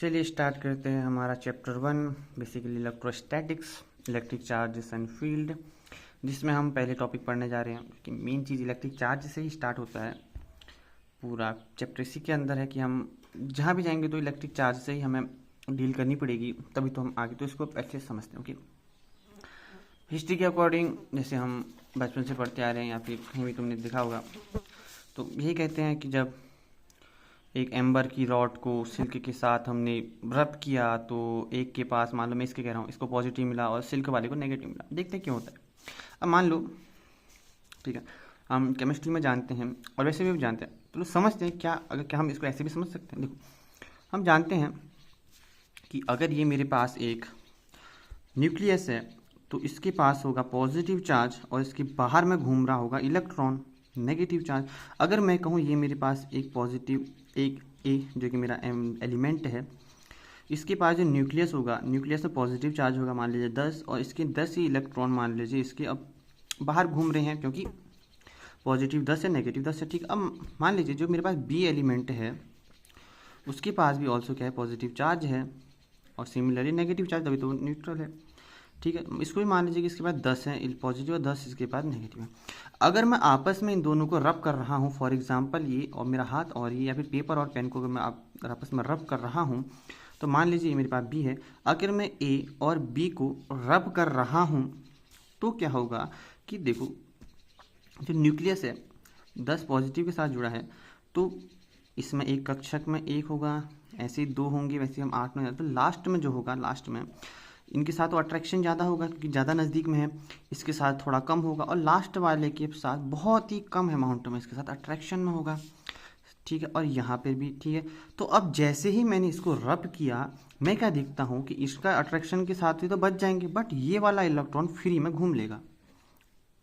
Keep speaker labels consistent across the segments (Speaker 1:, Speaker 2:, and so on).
Speaker 1: चलिए स्टार्ट करते हैं हमारा chapter 1 basically electrostatics, electric charges and field, जिसमें हम पहले टॉपिक पढ़ने जा रहे हैं कि मेन चीज़ इलेक्ट्रिक चार्ज से ही स्टार्ट होता है। पूरा चैप्टर इसी के अंदर है कि हम जहाँ भी जाएंगे तो इलेक्ट्रिक चार्ज से ही हमें डील करनी पड़ेगी, तभी तो हम आगे तो इसको अच्छे से समझते हैं। ओके, हिस्ट्री के अकॉर्डिंग जैसे हम बचपन से पढ़ते आ रहे हैं या फिर कहीं भी तुमने देखा होगा, तो यही कहते हैं कि जब एक एम्बर की रॉड को सिल्क के साथ हमने रब किया तो एक के पास, मान लो मैं इसके कह रहा हूँ, इसको पॉजिटिव मिला और सिल्क वाले को नेगेटिव मिला। देखते हैं क्यों होता है। अब मान लो, ठीक है, हम केमिस्ट्री में जानते हैं और वैसे भी जानते हैं, तो समझते हैं क्या हम इसको ऐसे भी समझ सकते हैं। देखो, हम जानते हैं कि अगर ये मेरे पास एक न्यूक्लियस है तो इसके पास होगा पॉजिटिव चार्ज और इसके बाहर में घूम रहा होगा इलेक्ट्रॉन नेगेटिव चार्ज। अगर मैं कहूँ ये मेरे पास एक पॉजिटिव, एक ए जो कि मेरा एलिमेंट है, इसके पास जो न्यूक्लियस होगा, न्यूक्लियस में पॉजिटिव चार्ज होगा मान लीजिए 10, और इसके 10 ही इलेक्ट्रॉन मान लीजिए इसके अब बाहर घूम रहे हैं, क्योंकि पॉजिटिव 10 है नेगेटिव 10 है। ठीक, अब मान लीजिए जो मेरे पास बी एलिमेंट है उसके पास भी ऑल्सो क्या है, पॉजिटिव चार्ज है और सिमिलरली नेगेटिव चार्ज, तभी तो न्यूट्रल है। ठीक है, इसको भी मान लीजिए कि इसके पास 10 है पॉजिटिव और 10 इसके पास नेगेटिव है। अगर मैं आपस में इन दोनों को रब कर रहा हूँ, फॉर एग्जांपल ये और मेरा हाथ और ये, या फिर पेपर और पेन को अगर मैं आपस में रब कर रहा हूँ, तो मान लीजिए ये मेरे पास बी है, अगर मैं ए और बी को रब कर रहा हूँ तो क्या होगा कि देखो जो न्यूक्लियस है 10 पॉजिटिव के साथ जुड़ा है, तो इसमें एक कक्षक में एक होगा, ऐसे ही 2 होंगे, वैसे हम 8 में, तो लास्ट में जो होगा, लास्ट में इनके साथ तो अट्रैक्शन ज़्यादा होगा क्योंकि ज़्यादा नज़दीक में है, इसके साथ थोड़ा कम होगा, और लास्ट वाले के साथ बहुत ही कम अमाउंट में इसके साथ अट्रैक्शन में होगा। ठीक है, और यहाँ पर भी ठीक है। तो अब जैसे ही मैंने इसको रब किया, मैं क्या देखता हूँ कि इसका अट्रैक्शन के साथ ही तो बच जाएंगे, बट ये वाला इलेक्ट्रॉन फ्री में घूम लेगा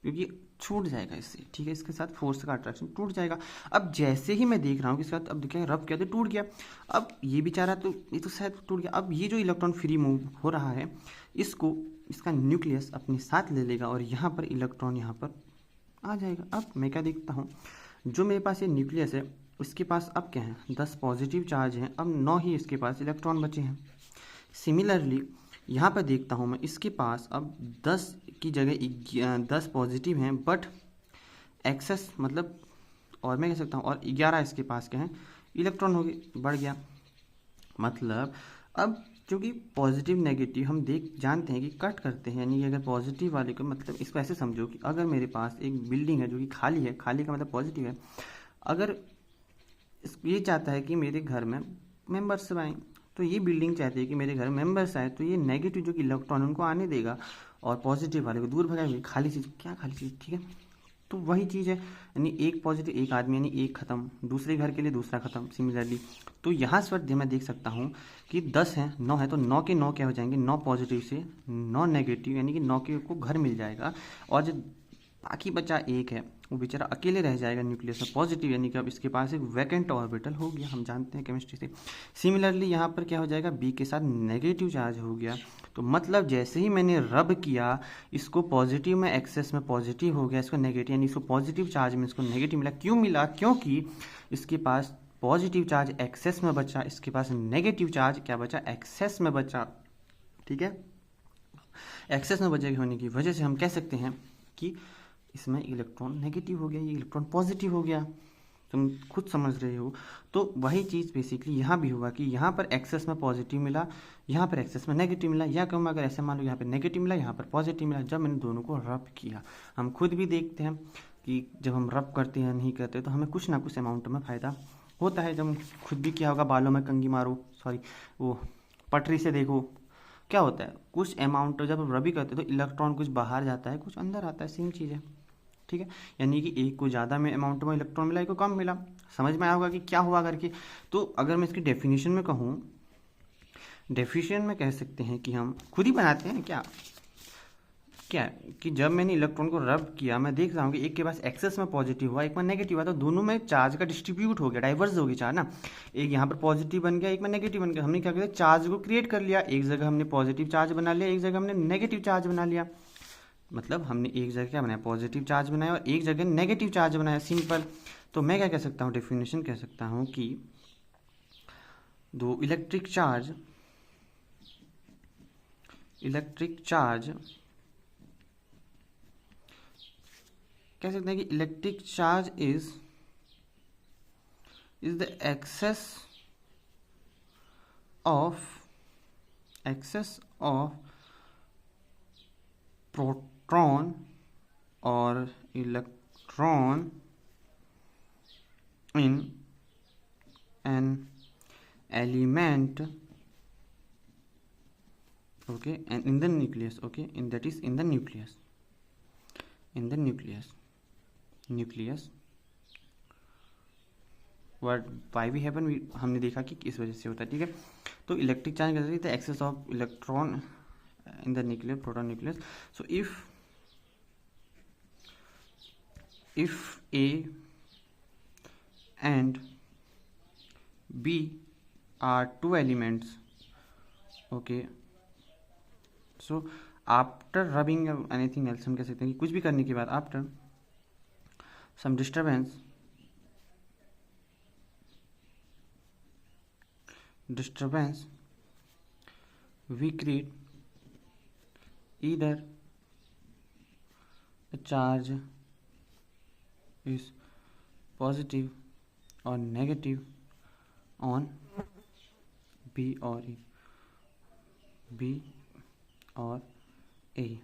Speaker 1: क्योंकि छूट जाएगा इससे। ठीक है, इसके साथ फोर्स का अट्रैक्शन टूट जाएगा। अब जैसे ही मैं देख रहा हूँ कि इसके साथ, अब देखिए रब किया तो टूट गया, अब ये बेचारा तो ये तो शायद टूट गया। अब ये जो इलेक्ट्रॉन फ्री मूव हो रहा है, इसको इसका न्यूक्लियस अपने साथ ले लेगा और यहाँ पर इलेक्ट्रॉन यहाँ पर आ जाएगा। अब मैं क्या देखता हूँ, जो मेरे पास ये न्यूक्लियस है उसके पास अब क्या है, 10 पॉजिटिव चार्ज हैं, अब 9 ही इसके पास इलेक्ट्रॉन बचे हैं। सिमिलरली यहाँ पर देखता हूँ मैं, इसके पास अब 10 की जगह 10 पॉजिटिव हैं, बट एक्सेस मतलब, और मैं कह सकता हूँ और 11 इसके पास क्या है, इलेक्ट्रॉन हो गए, बढ़ गया। मतलब अब क्योंकि पॉजिटिव नेगेटिव हम जानते हैं कि कट करते हैं, यानी अगर पॉजिटिव वाले को, मतलब इसको ऐसे समझो कि अगर मेरे पास एक बिल्डिंग है जो कि खाली है, खाली का मतलब पॉजिटिव है, अगर ये चाहता है कि मेरे घर में मेंबर्स आएँ, तो ये बिल्डिंग चाहती है कि मेरे घर में मेंबर्स आए, तो ये नेगेटिव जो कि इलेक्ट्रॉन उनको आने देगा और पॉजिटिव वाले को दूर भगाएगा। खाली चीज़, क्या खाली चीज़, ठीक है, तो वही चीज़ है, यानी एक पॉजिटिव एक आदमी, यानी एक खत्म, दूसरे घर के लिए दूसरा खत्म। सिमिलरली तो यहाँ से मैं देख सकता हूँ कि 10 है 9 है, तो 9 के 9 क्या हो जाएंगे, 9 पॉजिटिव से 9 नेगेटिव, यानी कि 9 के को घर मिल जाएगा, और जो बाकी बचा एक है वो बेचारा अकेले रह जाएगा न्यूक्लियस में पॉजिटिव, यानी कि अब इसके पास एक वैकेंट ऑर्बिटल हो गया, हम जानते हैं केमिस्ट्री से। सिमिलरली यहाँ पर क्या हो जाएगा, बी के साथ नेगेटिव चार्ज हो गया, तो मतलब जैसे ही मैंने रब किया, इसको पॉजिटिव में एक्सेस में पॉजिटिव हो गया, इसको नेगेटिव, यानी इसको पॉजिटिव चार्ज में इसको नेगेटिव मिला। क्यों मिला, क्योंकि इसके पास पॉजिटिव चार्ज एक्सेस में बचा, इसके पास नेगेटिव चार्ज क्या बचा, एक्सेस में बचा। ठीक है, एक्सेस में बचे होने की वजह से हम कह सकते हैं कि इसमें इलेक्ट्रॉन नेगेटिव हो गया, ये इलेक्ट्रॉन पॉजिटिव हो गया, तुम खुद समझ रहे हो। तो वही चीज़ बेसिकली यहाँ भी होगा कि यहाँ पर एक्सेस में पॉजिटिव मिला, यहाँ पर एक्सेस में नेगेटिव मिला, या कहूँ अगर ऐसे मान लो यहाँ पर नेगेटिव मिला, यहाँ पर पॉजिटिव मिला, जब मैंने दोनों को रब किया। हम खुद भी देखते हैं कि जब हम रब करते हैं नहीं करते तो हमें कुछ ना कुछ अमाउंट में फ़ायदा होता है। जब खुद भी किया होगा, बालों में कंघी मारो, सॉरी वो पटरी से देखो, क्या होता है, कुछ अमाउंट जब रबी करते तो इलेक्ट्रॉन कुछ बाहर जाता है, कुछ अंदर आता है, सेम चीज़ है। ठीक है, यानी कि एक को ज़्यादा में अमाउंट में इलेक्ट्रॉन मिला, एक को कम मिला। समझ में आया होगा कि क्या हुआ करके। तो अगर मैं इसकी डेफिनेशन में कहूँ, डेफिनेशन में कह सकते हैं कि हम खुद ही बनाते हैं क्या कि जब मैंने इलेक्ट्रॉन को रब किया, मैं देख रहा हूँ कि एक के पास एक्सेस में पॉजिटिव हुआ, एक में नेगेटिव हुआ, तो दोनों में चार्ज का डिस्ट्रीब्यूट हो गया, डाइवर्स हो गया चार्ज ना, एक यहाँ पर पॉजिटिव बन गया, एक में नेगेटिव बन गया। हमने क्या किया, चार्ज को क्रिएट कर लिया, एक जगह हमने पॉजिटिव चार्ज बना लिया, एक जगह हमने नेगेटिव चार्ज बना लिया। मतलब हमने एक जगह क्या बनाया, पॉजिटिव चार्ज बनाया, और एक जगह नेगेटिव चार्ज बनाया, सिंपल। तो मैं क्या कह सकता हूँ, डेफिनेशन कह सकता हूँ कि दो इलेक्ट्रिक चार्ज कह सकते हैं कि electric charge is the excess of proton और electron in an element, okay, and in the nucleus, okay, in that is in the nucleus what why we happen हमने देखा कि किस वजह से होता है, ठीक है। तो इलेक्ट्रिक चार्ज कहते हैं the excess of electron in the nucleus, proton nucleus. So if A and B are two elements, okay, so after rubbing anything else, हम कह सकते हैं कि कुछ भी करने के बाद after some disturbance we create either a charge is positive or negative on B or A,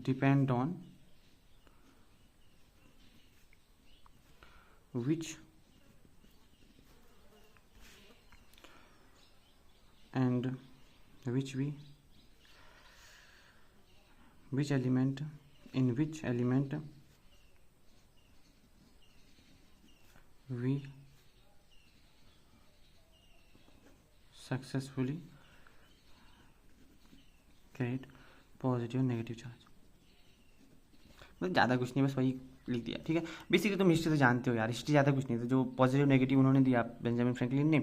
Speaker 1: depend on which element we successfully create positive और नेगेटिव चार्ज। मतलब ज़्यादा कुछ नहीं, बस वही लिख दिया, ठीक है। बेसिकली तुम हिस्ट्री तो जानते हो यार, हिस्ट्री ज़्यादा कुछ नहीं था, जो पॉजिटिव नेगेटिव उन्होंने दिया बेंजामिन फ्रैंकलिन ने,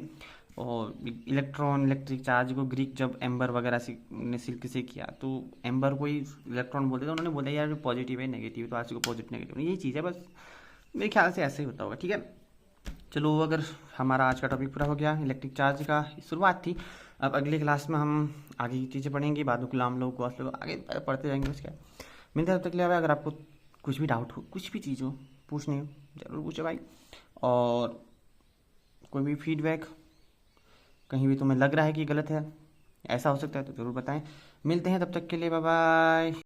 Speaker 1: और इलेक्ट्रिक चार्ज को ग्रीक जब एम्बर वगैरह से ने सिल्क से किया, तो एम्बर को ही इलेक्ट्रॉन बोलते थे, उन्होंने बोला यार पॉजिटिव है नेगेटिव, तो आज को पॉजिटिव नेगेटिव, यही चीज़ है बस, मेरे ख्याल से ऐसे ही होता होगा, ठीक है। चलो, अगर हमारा आज का टॉपिक पूरा हो गया, इलेक्ट्रिक चार्ज का शुरुआत थी। अब अगले क्लास में हम आगे की चीज़ें पढ़ेंगे, बाद में गुलाम लोग गौस लोग आगे पढ़ते जाएंगे, बस क्या मिलता है। तब तक ले, अगर आपको कुछ भी डाउट हो, कुछ भी चीज़ हो पूछनी हो, ज़रूर पूछो भाई। और कोई भी फीडबैक कहीं भी तुम्हें लग रहा है कि गलत है, ऐसा हो सकता है, तो ज़रूर बताएं। मिलते हैं, तब तक के लिए बाय बाय।